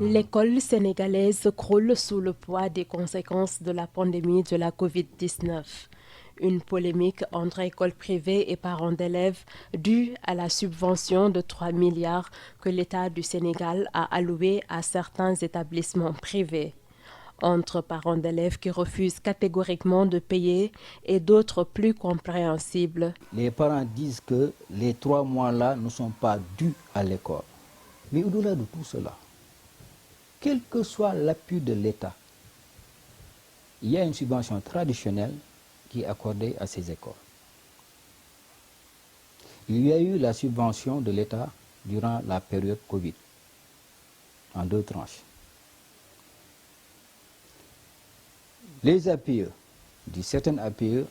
L'école sénégalaise croule sous le poids des conséquences de la pandémie de la Covid-19. Une polémique entre écoles privées et parents d'élèves due à la subvention de 3 milliards que l'État du Sénégal a allouée à certains établissements privés. Entre parents d'élèves qui refusent catégoriquement de payer et d'autres plus compréhensibles. Les parents disent que les 3 mois-là ne sont pas dus à l'école. Mais au-delà de tout cela, quel que soit l'appui de l'État, il y a une subvention traditionnelle qui est accordée à ces écoles. Il y a eu la subvention de l'État durant la période Covid, en 2 tranches. Les APE, certaines APE,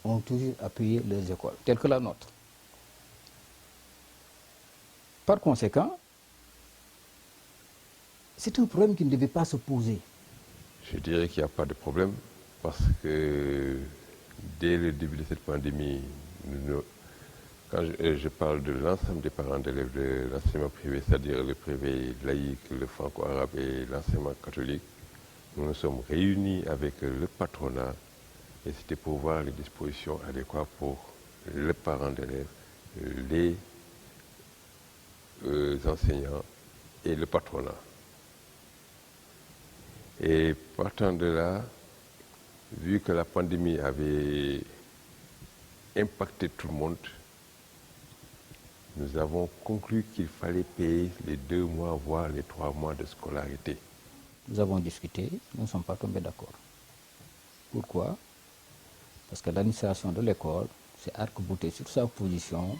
ont toujours appuyé les écoles, telles que la nôtre. Par conséquent, c'est un problème qui ne devait pas se poser. Je dirais qu'il n'y a pas de problème parce que dès le début de cette pandémie, quand je parle de l'ensemble des parents d'élèves de l'enseignement privé, c'est-à-dire le privé laïque, le franco-arabe et l'enseignement catholique, nous nous sommes réunis avec le patronat et c'était pour voir les dispositions adéquates pour les parents d'élèves, les enseignants et le patronat. Et partant de là, vu que la pandémie avait impacté tout le monde, nous avons conclu qu'il fallait payer les 2 mois, voire les 3 mois de scolarité. Nous avons discuté, nous ne sommes pas tombés d'accord. Pourquoi? Parce que l'administration de l'école s'est arc-boutée sur sa position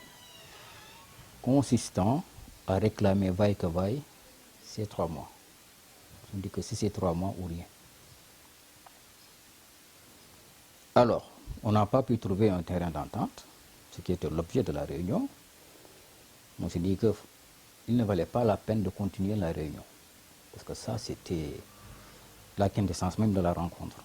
consistant à réclamer vaille que vaille ces 3 mois. On dit que c'est 3 mois ou rien. Alors, on n'a pas pu trouver un terrain d'entente, ce qui était l'objet de la réunion. On s'est dit qu'il ne valait pas la peine de continuer la réunion. Parce que ça, c'était la quintessence même de la rencontre.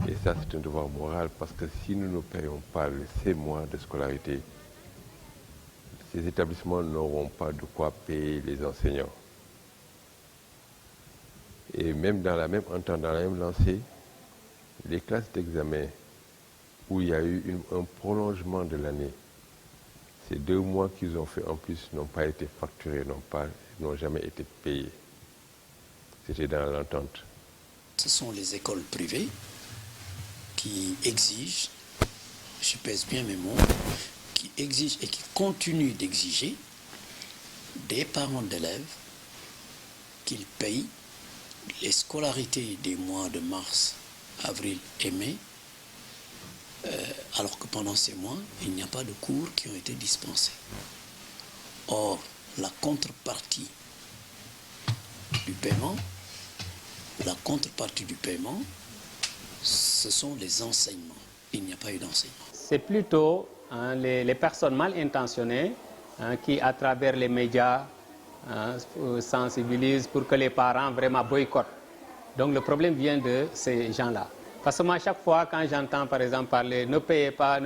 Et ça, c'est un devoir moral parce que si nous ne payons pas ces mois de scolarité, ces établissements n'auront pas de quoi payer les enseignants. Et même dans la même entente, dans la même lancée, les classes d'examen où il y a eu un prolongement de l'année, ces 2 mois qu'ils ont fait en plus n'ont pas été facturés, n'ont jamais été payés. C'était dans l'entente. Ce sont les écoles privées qui exigent, je pèse bien mes mots, qui exigent et qui continuent d'exiger des parents d'élèves qu'ils payent les scolarités des mois de mars, avril et mai, alors que pendant ces mois, il n'y a pas de cours qui ont été dispensés. Or, la contrepartie du paiement, ce sont les enseignements. Il n'y a pas eu d'enseignement. C'est plutôt les personnes mal intentionnées qui, à travers les médias, sensibilisent pour que les parents vraiment boycottent. Donc le problème vient de ces gens-là. Parce que moi, chaque fois, quand j'entends par exemple parler « ne payez pas »,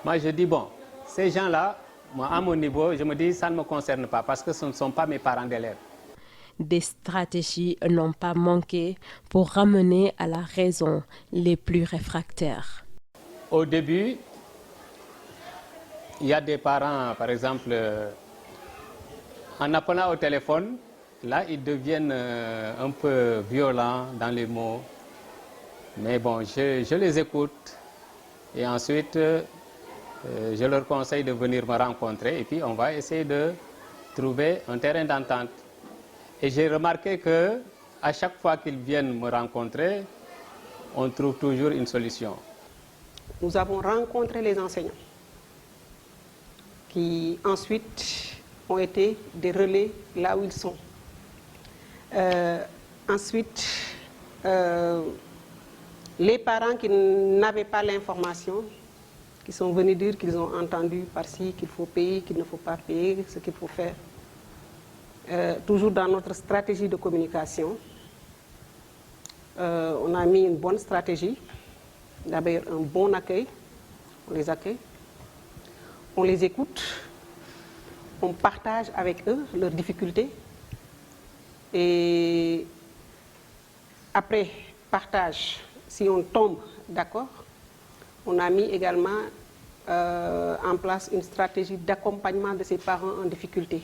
moi je dis bon, ces gens-là, moi à mon niveau, je me dis ça ne me concerne pas parce que ce ne sont pas mes parents d'élèves. Des stratégies n'ont pas manqué pour ramener à la raison les plus réfractaires. Au début, il y a des parents, par exemple, en appelant au téléphone, là, ils deviennent un peu violents dans les mots. Mais bon, je les écoute et ensuite, je leur conseille de venir me rencontrer et puis on va essayer de trouver un terrain d'entente. Et j'ai remarqué qu'à chaque fois qu'ils viennent me rencontrer, on trouve toujours une solution. Nous avons rencontré les enseignants qui ensuite ont été des relais là où ils sont. Ensuite, les parents qui n'avaient pas l'information, qui sont venus dire qu'ils ont entendu par-ci qu'il faut payer, qu'il ne faut pas payer, ce qu'il faut faire. toujours dans notre stratégie de communication, on a mis une bonne stratégie, d'abord un bon accueil, on les accueille, on les écoute, on partage avec eux leurs difficultés et après partage, si on tombe d'accord, on a mis également en place une stratégie d'accompagnement de ces parents en difficulté.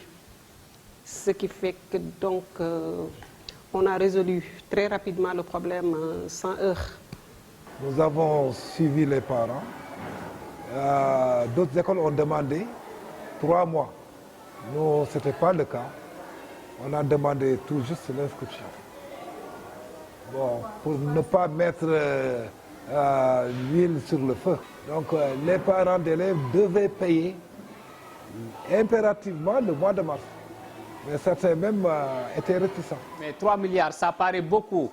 Ce qui fait que donc on a résolu très rapidement le problème sans heurts. Nous avons suivi les parents. D'autres écoles ont demandé 3 mois. Nous, ce n'était pas le cas. On a demandé tout juste l'inscription. Bon, pour ne pas mettre l'huile sur le feu. Donc les parents d'élèves devaient payer impérativement le mois de mars. Mais certains même étaient réticents. Mais 3 milliards, ça paraît beaucoup.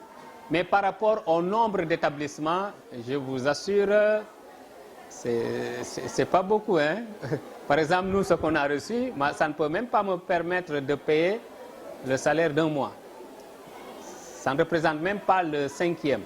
Mais par rapport au nombre d'établissements, je vous assure, c'est pas beaucoup. Hein? Par exemple, nous, ce qu'on a reçu, ça ne peut même pas me permettre de payer le salaire d'un mois. Ça ne représente même pas le 5e.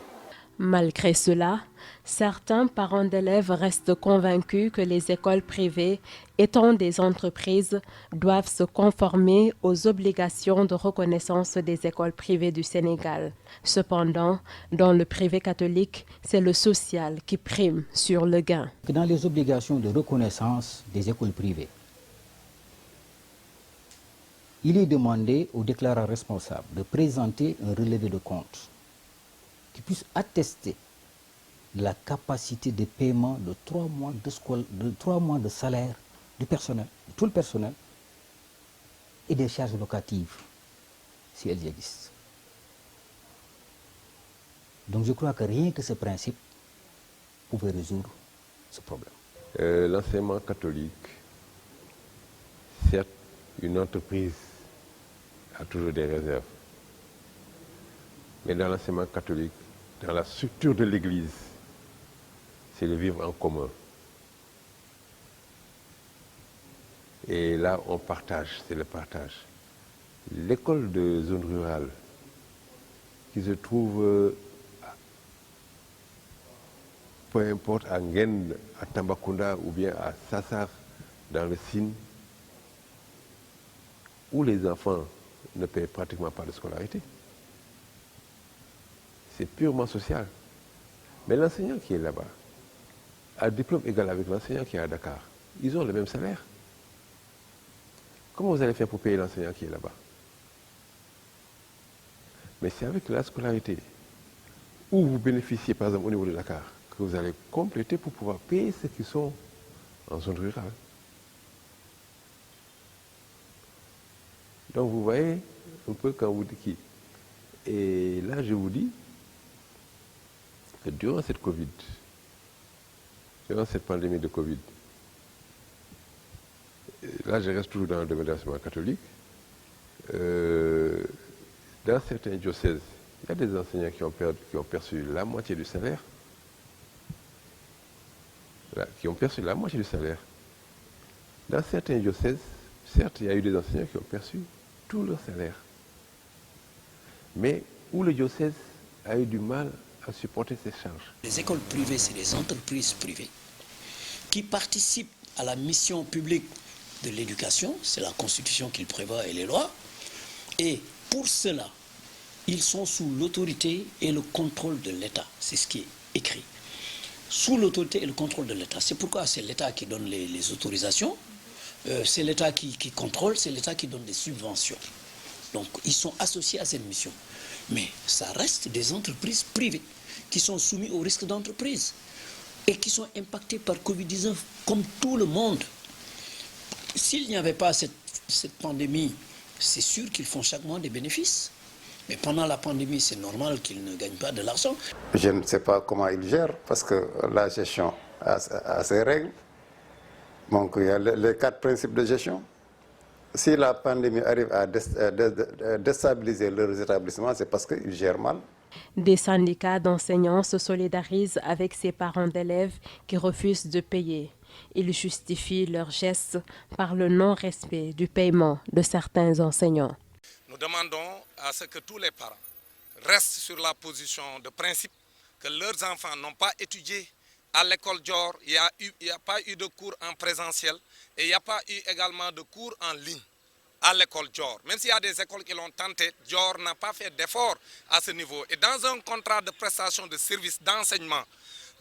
Malgré cela, certains parents d'élèves restent convaincus que les écoles privées, étant des entreprises, doivent se conformer aux obligations de reconnaissance des écoles privées du Sénégal. Cependant, dans le privé catholique, c'est le social qui prime sur le gain. Dans les obligations de reconnaissance des écoles privées, il est demandé aux déclarants responsables de présenter un relevé de compte qui puisse attester la capacité de paiement de 3 mois de salaire du personnel, de tout le personnel, et des charges locatives, si elles existent. Donc je crois que rien que ce principe pouvait résoudre ce problème. L'enseignement catholique, certes, une entreprise a toujours des réserves. Mais dans l'enseignement catholique, dans la structure de l'Église, c'est le vivre en commun. Et là, on partage, c'est le partage. L'école de zone rurale, qui se trouve, peu importe, à Nguyen, à Tambacounda ou bien à Sassar, dans le Sine, où les enfants ne paient pratiquement pas de scolarité. C'est purement social. Mais l'enseignant qui est là-bas a un diplôme égal avec l'enseignant qui est à Dakar. Ils ont le même salaire. Comment vous allez faire pour payer l'enseignant qui est là-bas? Mais c'est avec la scolarité où vous bénéficiez, par exemple, au niveau de Dakar, que vous allez compléter pour pouvoir payer ceux qui sont en zone rurale. Donc vous voyez un peu quand vous dites qui. Et là, je vous dis que durant cette Covid, durant cette pandémie de Covid, là je reste toujours dans le domaine de l'enseignement catholique, dans certains diocèses, il y a des enseignants qui ont perçu la moitié du salaire. Qui ont perçu la moitié du salaire. Dans certains diocèses, certes, il y a eu des enseignants qui ont perçu tout leur salaire. Mais où le diocèse a eu du mal à supporter ces charges. Les écoles privées, c'est des entreprises privées qui participent à la mission publique de l'éducation, c'est la Constitution qui le prévoit et les lois, et pour cela, ils sont sous l'autorité et le contrôle de l'État, c'est ce qui est écrit. Sous l'autorité et le contrôle de l'État. C'est pourquoi c'est l'État qui donne les autorisations, c'est l'État qui contrôle, c'est l'État qui donne des subventions. Donc ils sont associés à cette mission. Mais ça reste des entreprises privées qui sont soumises au risque d'entreprise et qui sont impactées par Covid-19 comme tout le monde. S'il n'y avait pas cette pandémie, c'est sûr qu'ils font chaque mois des bénéfices. Mais pendant la pandémie, c'est normal qu'ils ne gagnent pas de l'argent. Je ne sais pas comment ils gèrent parce que la gestion a ses règles. Donc il y a les 4 principes de gestion. Si la pandémie arrive à déstabiliser leurs établissements, c'est parce qu'ils gèrent mal. Des syndicats d'enseignants se solidarisent avec ces parents d'élèves qui refusent de payer. Ils justifient leurs gestes par le non-respect du paiement de certains enseignants. nous demandons à ce que tous les parents restent sur la position de principe que leurs enfants n'ont pas étudié à l'école Dior, il n'y a pas eu de cours en présentiel et il n'y a pas eu également de cours en ligne à l'école Dior. Même s'il y a des écoles qui l'ont tenté, Dior n'a pas fait d'effort à ce niveau. Et dans un contrat de prestation de services d'enseignement,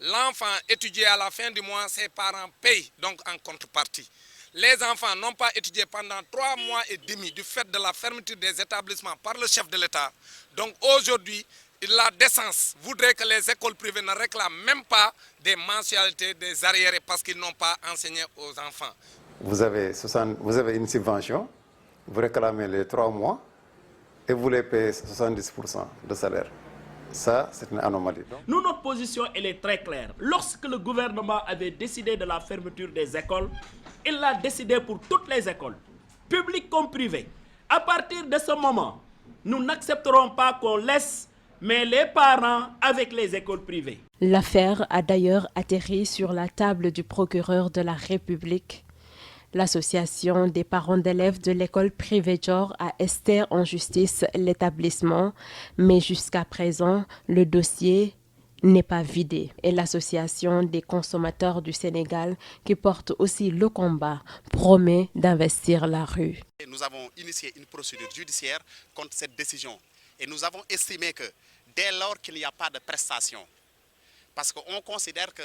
l'enfant étudié à la fin du mois, ses parents payent donc en contrepartie. Les enfants n'ont pas étudié pendant 3 mois et demi du fait de la fermeture des établissements par le chef de l'État. Donc aujourd'hui, la décence voudrait que les écoles privées ne réclament même pas des mensualités des arriérés parce qu'ils n'ont pas enseigné aux enfants. Vous avez une subvention, vous réclamez les 3 mois et vous les payez 70% de salaire. Ça, c'est une anomalie. Nous, notre position, elle est très claire. Lorsque le gouvernement avait décidé de la fermeture des écoles, il l'a décidé pour toutes les écoles, publiques comme privées. À partir de ce moment, nous n'accepterons pas qu'on laisse mais les parents avec les écoles privées. L'affaire a d'ailleurs atterri sur la table du procureur de la République. L'association des parents d'élèves de l'école privée Dior a esté en justice l'établissement, mais jusqu'à présent, le dossier n'est pas vidé. Et l'association des consommateurs du Sénégal, qui porte aussi le combat, promet d'investir la rue. Nous avons initié une procédure judiciaire contre cette décision et nous avons estimé que dès lors qu'il n'y a pas de prestation, parce qu'on considère que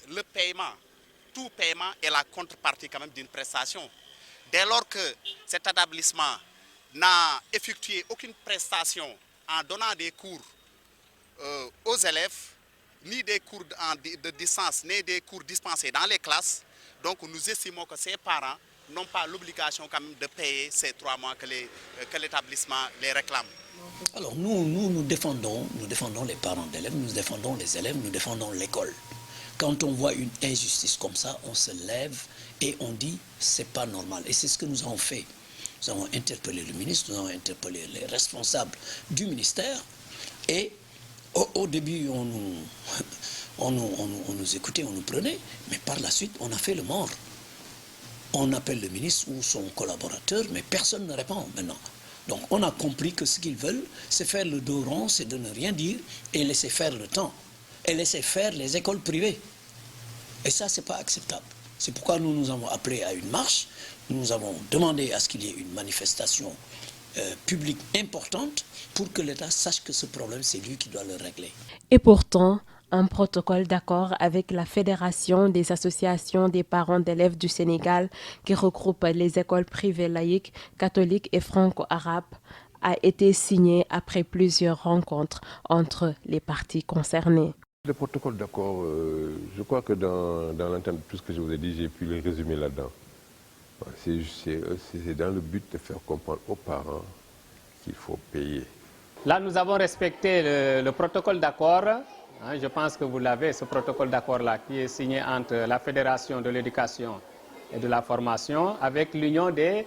le paiement, tout paiement est la contrepartie quand même d'une prestation. Dès lors que cet établissement n'a effectué aucune prestation en donnant des cours aux élèves, ni des cours de distance, ni des cours dispensés dans les classes, donc nous estimons que ces parents n'ont pas l'obligation quand même de payer ces 3 mois que l'établissement les réclame. Alors nous défendons les parents d'élèves, nous défendons les élèves, nous défendons l'école. Quand on voit une injustice comme ça, on se lève et on dit c'est pas normal. Et c'est ce que nous avons fait. Nous avons interpellé le ministre, nous avons interpellé les responsables du ministère et au début on nous écoutait, on nous prenait, mais par la suite on a fait le mort. On appelle le ministre ou son collaborateur, mais personne ne répond maintenant. Donc on a compris que ce qu'ils veulent, c'est faire le dos rond, c'est de ne rien dire et laisser faire le temps. Et laisser faire les écoles privées. Et ça, ce n'est pas acceptable. C'est pourquoi nous nous avons appelé à une marche. Nous avons demandé à ce qu'il y ait une manifestation publique importante pour que l'État sache que ce problème, c'est lui qui doit le régler. Et pourtant, un protocole d'accord avec la Fédération des associations des parents d'élèves du Sénégal, qui regroupe les écoles privées laïques, catholiques et franco-arabes, a été signé après plusieurs rencontres entre les parties concernées. Le protocole d'accord, je crois que dans l'entente de tout ce que je vous ai dit, j'ai pu le résumer là-dedans. C'est dans le but de faire comprendre aux parents qu'il faut payer. Là, nous avons respecté le protocole d'accord. Hein, je pense que vous l'avez, ce protocole d'accord-là, qui est signé entre la Fédération de l'éducation et de la formation avec l'Union des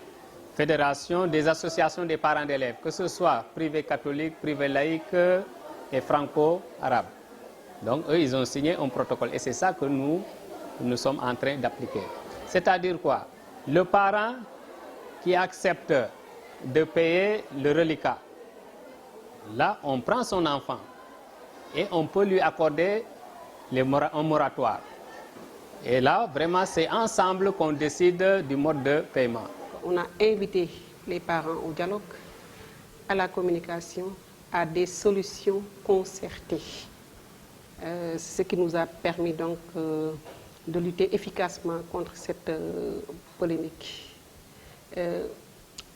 fédérations des associations des parents d'élèves, que ce soit privé catholique, privé laïque et franco-arabe. Donc, eux, ils ont signé un protocole et c'est ça que nous sommes en train d'appliquer. C'est-à-dire quoi? Le parent qui accepte de payer le reliquat, là, on prend son enfant et on peut lui accorder un moratoire. Et là, vraiment, c'est ensemble qu'on décide du mode de paiement. On a invité les parents au dialogue, à la communication, à des solutions concertées. Ce qui nous a permis donc de lutter efficacement contre cette polémique.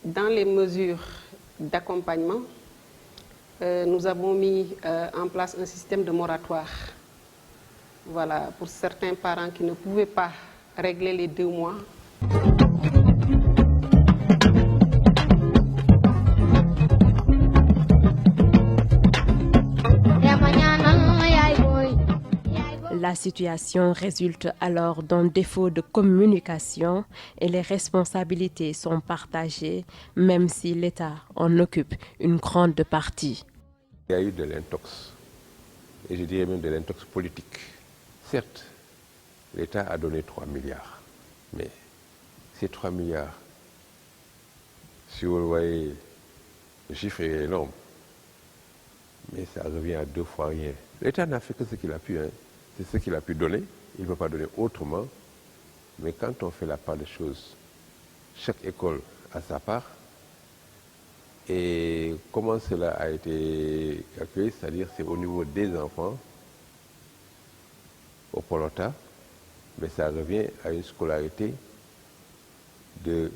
Dans les mesures d'accompagnement, nous avons mis en place un système de moratoire. Voilà, pour certains parents qui ne pouvaient pas régler les 2 mois. La situation résulte alors d'un défaut de communication et les responsabilités sont partagées, même si l'État en occupe une grande partie. Il y a eu de l'intox, et je dirais même de l'intox politique. Certes, l'État a donné 3 milliards, mais ces 3 milliards, si vous le voyez Le chiffre est énorme. Mais ça revient à 2 fois rien. L'État n'a fait que ce qu'il a pu. Hein. C'est ce qu'il a pu donner. Il ne peut pas donner autrement. Mais quand on fait la part des choses, chaque école a sa part. Et comment cela a été calculé, c'est-à-dire c'est au niveau des enfants, au Polota, mais ça revient à une scolarité de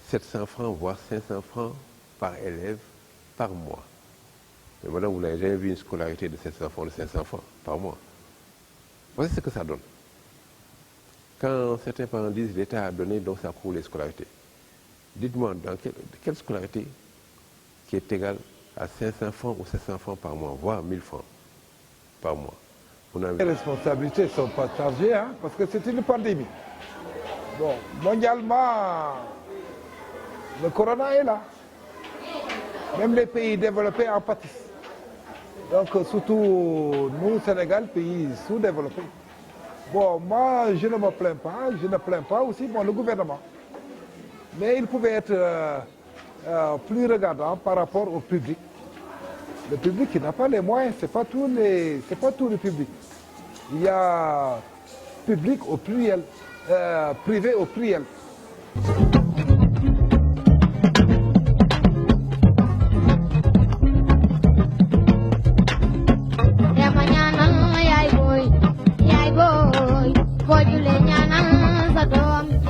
700 francs, voire 500 francs par élève par mois. Mais maintenant, vous n'avez jamais vu une scolarité de 700 francs, de 500 francs par mois. Voici ce que ça donne. Quand certains parents disent l'État a donné, donc ça couvre les scolarités. Dites-moi, dans quelle scolarité qui est égale à 500 francs ou 700 francs par mois, voire 1000 francs par mois. Les responsabilités ne sont pas chargées, hein, parce que c'est une pandémie. Bon, mondialement, le corona est là. Même les pays développés en pâtissent. Donc, surtout nous, Sénégal, pays sous-développés. Bon, moi, je ne me plains pas, je ne plains pas aussi le gouvernement. Mais il pouvait être plus regardant par rapport au public. Le public qui n'a pas les moyens, c'est pas tout le public. Il y a public au pluriel, privé au pluriel.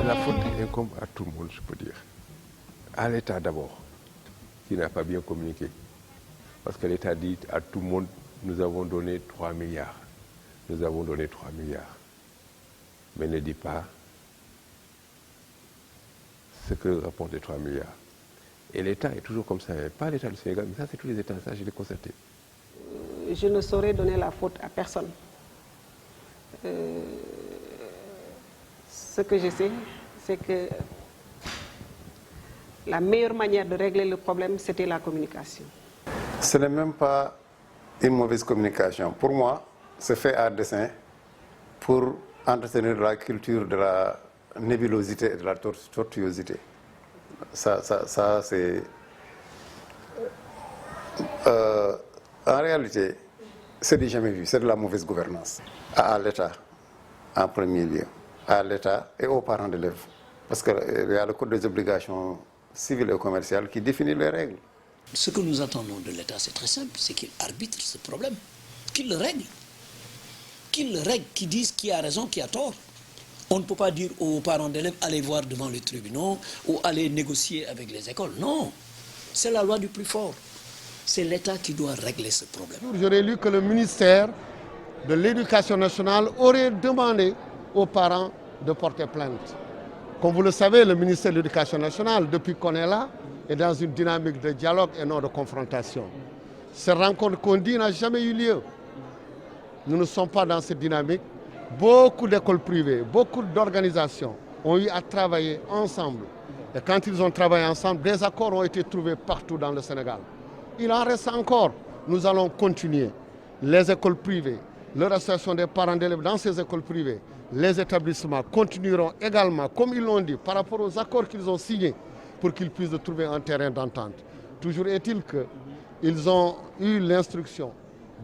La faute incombe à tout le monde, je peux dire. À l'État d'abord, qui n'a pas bien communiqué. Parce que l'État dit à tout le monde, nous avons donné 3 milliards. Nous avons donné 3 milliards. Mais ne dit pas ce que rapportent les 3 milliards. Et l'État est toujours comme ça, pas l'État du Sénégal, mais ça c'est tous les États, ça je l'ai constaté. Je ne saurais donner la faute à personne. Ce que je sais, c'est que la meilleure manière de régler le problème, c'était la communication. Ce n'est même pas une mauvaise communication. Pour moi, c'est fait à dessein pour entretenir la culture de la nébulosité et de la tortuosité. Ça c'est... en réalité, c'est du jamais vu, c'est de la mauvaise gouvernance. À l'État, en premier lieu. À l'État et aux parents d'élèves. Parce qu'il y a le code des obligations civiles et commerciales qui définit les règles. Ce que nous attendons de l'État, c'est très simple, c'est qu'il arbitre ce problème, qu'il le règle. Qu'il le règle, qu'il dise qui a raison, qui a tort. On ne peut pas dire aux parents d'élèves, allez voir devant les tribunaux ou allez négocier avec les écoles. Non, c'est la loi du plus fort. C'est l'État qui doit régler ce problème. J'aurais lu que le ministère de l'Éducation nationale aurait demandé aux parents de porter plainte. Comme vous le savez, le ministère de l'Éducation nationale, depuis qu'on est là, est dans une dynamique de dialogue et non de confrontation. Cette rencontre qu'on dit n'a jamais eu lieu. Nous ne sommes pas dans cette dynamique. Beaucoup d'écoles privées, beaucoup d'organisations ont eu à travailler ensemble. Et quand ils ont travaillé ensemble, des accords ont été trouvés partout dans le Sénégal. Il en reste encore. Nous allons continuer. Les écoles privées, leur association des parents d'élèves dans ces écoles privées, les établissements continueront également, comme ils l'ont dit, par rapport aux accords qu'ils ont signés, pour qu'ils puissent trouver un terrain d'entente. Toujours est-il qu'ils ont eu l'instruction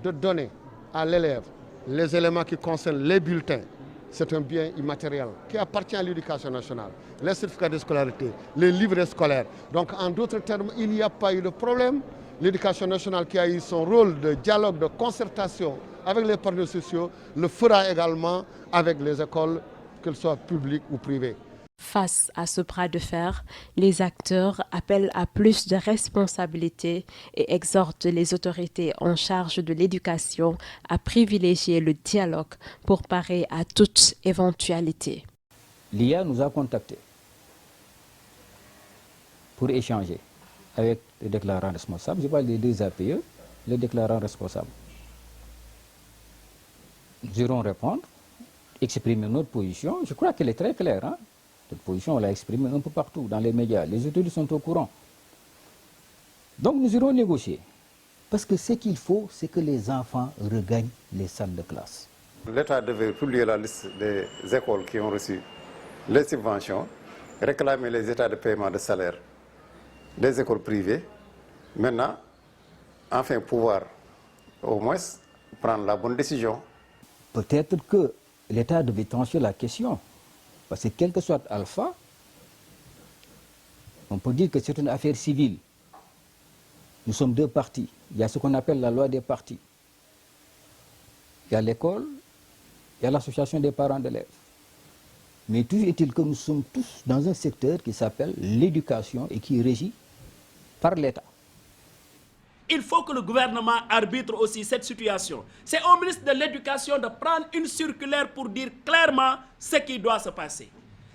de donner à l'élève les éléments qui concernent les bulletins. C'est un bien immatériel qui appartient à l'éducation nationale. Les certificats de scolarité, les livrets scolaires. Donc en d'autres termes, il n'y a pas eu de problème. L'éducation nationale qui a eu son rôle de dialogue, de concertation avec les partenaires sociaux, le fera également avec les écoles, qu'elles soient publiques ou privées. Face à ce bras de fer, les acteurs appellent à plus de responsabilités et exhortent les autorités en charge de l'éducation à privilégier le dialogue pour parer à toute éventualité. L'IA nous a contactés pour échanger avec les déclarants responsables. Je parle des 2 APE, les déclarants responsables. Nous irons répondre, exprimer notre position. Je crois qu'elle est très claire. Hein? Cette position, on l'a exprimée un peu partout, dans les médias. Les autorités sont au courant. Donc nous irons négocier. Parce que ce qu'il faut, c'est que les enfants regagnent les salles de classe. L'État devait publier la liste des écoles qui ont reçu les subventions, réclamer les états de paiement de salaire des écoles privées Maintenant, enfin pouvoir au moins prendre la bonne décision. Peut-être que l'État devait trancher la question. Parce que quel que soit Alpha, on peut dire que c'est une affaire civile. Nous sommes deux parties. Il y a ce qu'on appelle la loi des parties. Il y a l'école, il y a l'association des parents d'élèves. Mais toujours est-il que nous sommes tous dans un secteur qui s'appelle l'éducation et qui est régi par l'État. Il faut que le gouvernement arbitre aussi cette situation. C'est au ministre de l'Éducation de prendre une circulaire pour dire clairement ce qui doit se passer.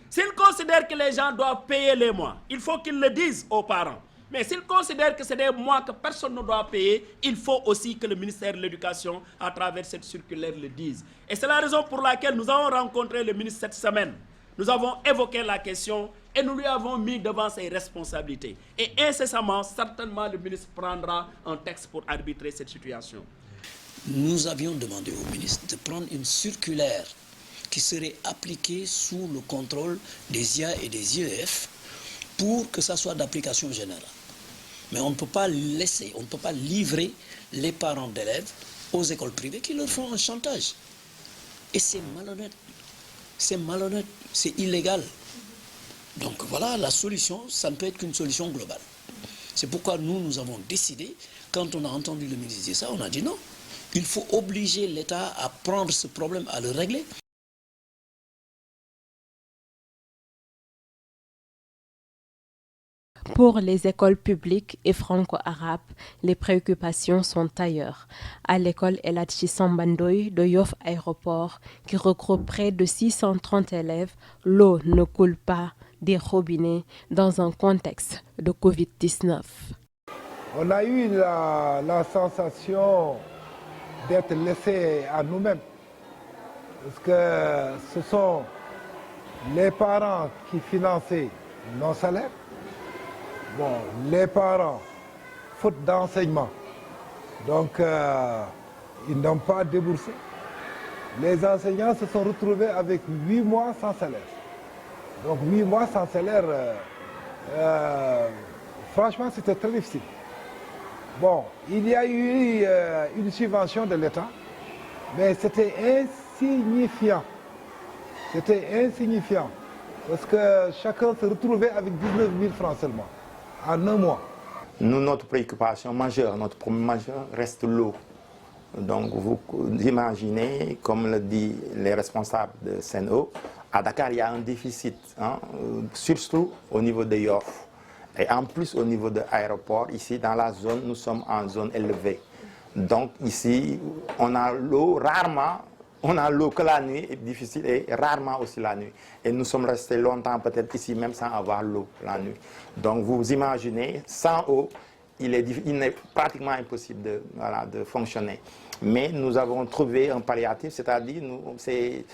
S'il considère que les gens doivent payer les mois, il faut qu'ils le disent aux parents. Mais s'il considère que c'est des mois que personne ne doit payer, il faut aussi que le ministère de l'Éducation, à travers cette circulaire, le dise. Et c'est la raison pour laquelle nous avons rencontré le ministre cette semaine. Nous avons évoqué la question et nous lui avons mis devant ses responsabilités. Et incessamment, certainement, le ministre prendra un texte pour arbitrer cette situation. Nous avions demandé au ministre de prendre une circulaire qui serait appliquée sous le contrôle des IA et des IEF pour que ça soit d'application générale. Mais on ne peut pas laisser, on ne peut pas livrer les parents d'élèves aux écoles privées qui leur font un chantage. Et c'est malhonnête. C'est malhonnête, c'est illégal. Donc voilà, la solution, ça ne peut être qu'une solution globale. C'est pourquoi nous avons décidé, quand on a entendu le ministre dire ça, on a dit non. Il faut obliger l'État à prendre ce problème, à le régler. Pour les écoles publiques et franco-arabes, les préoccupations sont ailleurs. À l'école El Hadji Samba Ndoye de Yoff Aéroport, qui regroupe près de 630 élèves, l'eau ne coule pas des robinets dans un contexte de Covid-19. On a eu la sensation d'être laissés à nous-mêmes. Parce que ce sont les parents qui finançaient nos salaires. Bon, les parents, faute d'enseignement, donc ils n'ont pas déboursé. Les enseignants se sont retrouvés avec 8 mois sans salaire. Donc 8 mois sans salaire, franchement, c'était très difficile. Bon, il y a eu une subvention de l'État, mais c'était insignifiant. C'était insignifiant, parce que chacun se retrouvait avec 19 000 francs seulement, en un mois. Nous, notre préoccupation majeure, notre problème majeur reste l'eau. Donc vous imaginez, comme le disent les responsables de Sen'Eau, à Dakar il y a un déficit, surtout au niveau de Yoff. Et en plus au niveau de l'aéroport, ici dans la zone, nous sommes en zone élevée. Donc ici, on a l'eau rarement, on a l'eau que la nuit, est difficile, et rarement aussi la nuit. Et nous sommes restés longtemps peut-être ici même sans avoir l'eau la nuit. Donc vous imaginez, sans eau, il est pratiquement impossible de fonctionner. Mais nous avons trouvé un palliatif, c'est-à-dire c'est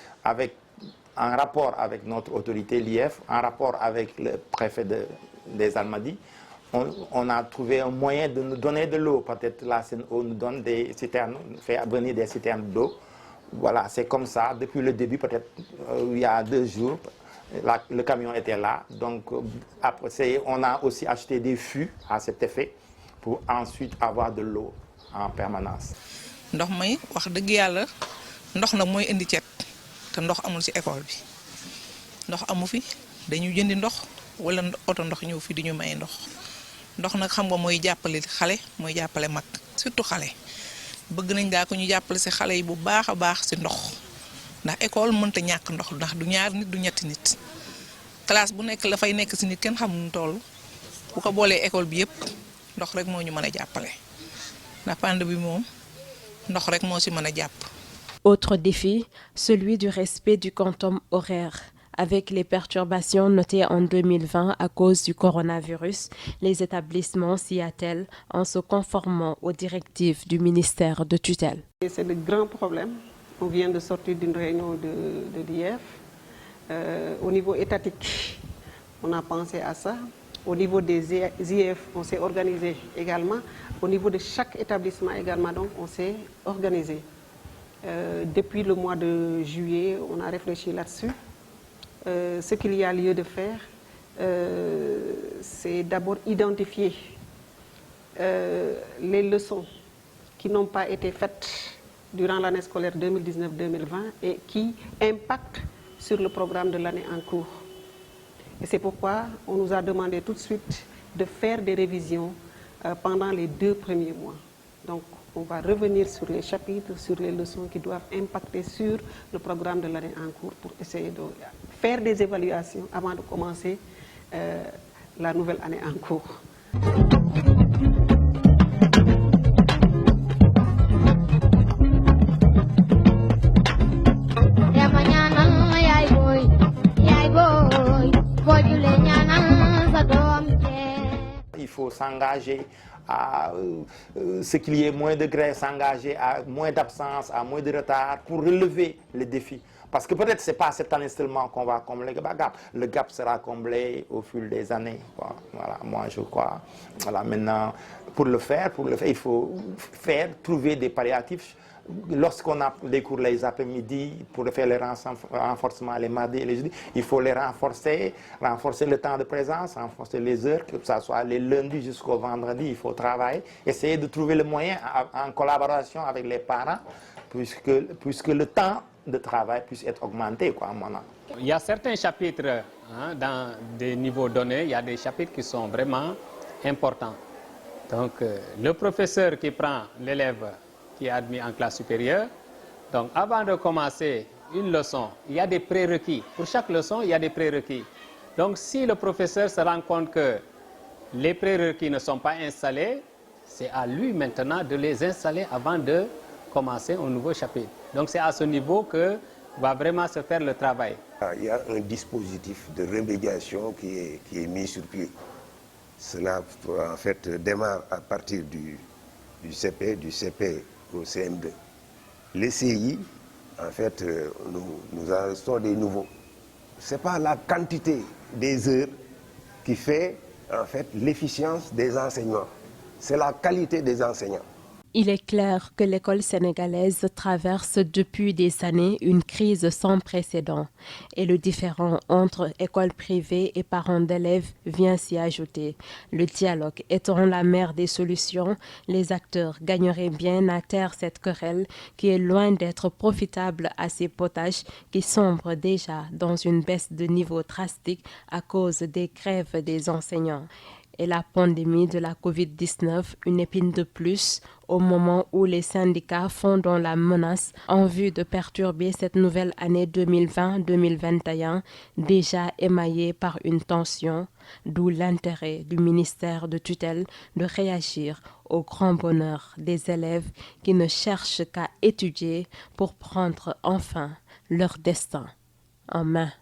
en rapport avec notre autorité, l'IF, en rapport avec le préfet des Almadies, on a trouvé un moyen de nous donner de l'eau. Peut-être la Sen'Eau nous donne des citernes, fait venir des citernes d'eau. Voilà, c'est comme ça. Depuis le début, peut-être il y a 2 jours, le camion était là. Donc après, on a aussi acheté des fûts à cet effet pour ensuite avoir de l'eau en permanence. Ndox may wax dëgg yàlla ndox nag mooy indi cet te ndox amul ci école bi ndox amu fi dañu jëndi ndox wala oto ndox ñëw fi di ñu may ndox ndox nag xam nga mooy jàppale xale mooy jàppale mag surtout xale bëgg nañ daa ko ñu jàppale ci xale yi bu baax a baax ci ndox ndax école mënta ñàkk ndox ndax du ñaar nit du ñetti nit classe bu nekk la fay nekk ci nit kenn xam nu toll bu ko boolee école bi yépp ndox rek moo ñu mën a jàppale ndax pandémie bi moom ndox rek moo ci mën a jàpp. Autre défi, celui du respect du quantum horaire. Avec les perturbations notées en 2020 à cause du coronavirus, les établissements s'y attellent en se conformant aux directives du ministère de tutelle. C'est le grand problème. On vient de sortir d'une réunion de l'IF. Au niveau étatique, on a pensé à ça. Au niveau des IF, on s'est organisé également. Au niveau de chaque établissement également, donc, on s'est organisé. Depuis le mois de juillet, on a réfléchi là-dessus. Ce qu'il y a lieu de faire, c'est d'abord identifier les leçons qui n'ont pas été faites durant l'année scolaire 2019-2020 et qui impactent sur le programme de l'année en cours. Et c'est pourquoi on nous a demandé tout de suite de faire des révisions pendant les 2 premiers mois. Donc, on va revenir sur les chapitres, sur les leçons qui doivent impacter sur le programme de l'année en cours pour essayer de faire des évaluations avant de commencer la nouvelle année en cours. Il faut s'engager à ce qu'il y ait moins de grève, s'engager à moins d'absence, à moins de retard pour relever les défis. Parce que peut-être ce n'est pas cette année seulement qu'on va combler le gap. Le gap sera comblé au fil des années. Voilà, moi je crois. Voilà, maintenant, pour le faire, il faut trouver des palliatifs. Lorsqu'on a des cours les après-midi, pour faire les renforcements les mardis et les jeudis, il faut les renforcer le temps de présence, renforcer les heures, que ce soit les lundis jusqu'au vendredi, il faut travailler, essayer de trouver le moyen en collaboration avec les parents, puisque le temps de travail puisse être augmenté, quoi, à mon avis. Il y a certains chapitres, dans des niveaux donnés, il y a des chapitres qui sont vraiment importants. Donc, le professeur qui prend l'élève qui est admis en classe supérieure, donc avant de commencer une leçon, il y a des prérequis. Pour chaque leçon, il y a des prérequis. Donc, si le professeur se rend compte que les prérequis ne sont pas installés, c'est à lui maintenant de les installer avant de commencer un nouveau chapitre. Donc, c'est à ce niveau que va vraiment se faire le travail. Il y a un dispositif de remédiation qui est mis sur pied. Cela, en fait, démarre à partir du CP au CM2. Les CI, en fait, nous arrêtons des nouveaux. Ce n'est pas la quantité des heures qui fait, en fait, l'efficience des enseignants. C'est la qualité des enseignants. Il est clair que l'école sénégalaise traverse depuis des années une crise sans précédent et le différend entre écoles privées et parents d'élèves vient s'y ajouter. Le dialogue étant la mère des solutions, les acteurs gagneraient bien à taire cette querelle qui est loin d'être profitable à ces potages qui sombrent déjà dans une baisse de niveau drastique à cause des grèves des enseignants. Et la pandémie de la Covid-19, une épine de plus au moment où les syndicats font dans la menace en vue de perturber cette nouvelle année 2020-2021 déjà émaillée par une tension, d'où l'intérêt du ministère de tutelle de réagir au grand bonheur des élèves qui ne cherchent qu'à étudier pour prendre enfin leur destin en main.